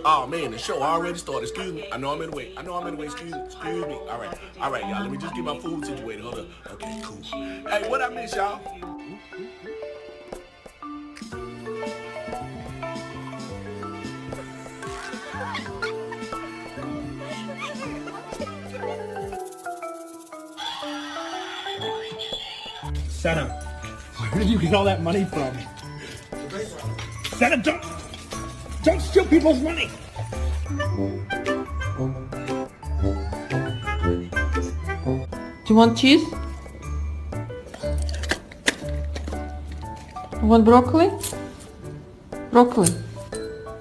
Oh man, the show already started. Excuse me. I know I'm in the way. Excuse me. All right, y'all. Let me just get my food situated. Hold up. Okay, cool. Hey, what I miss, y'all? Senna, where did you get all that money from? Senna, don't steal people's money. Do you want cheese? You want broccoli? Broccoli.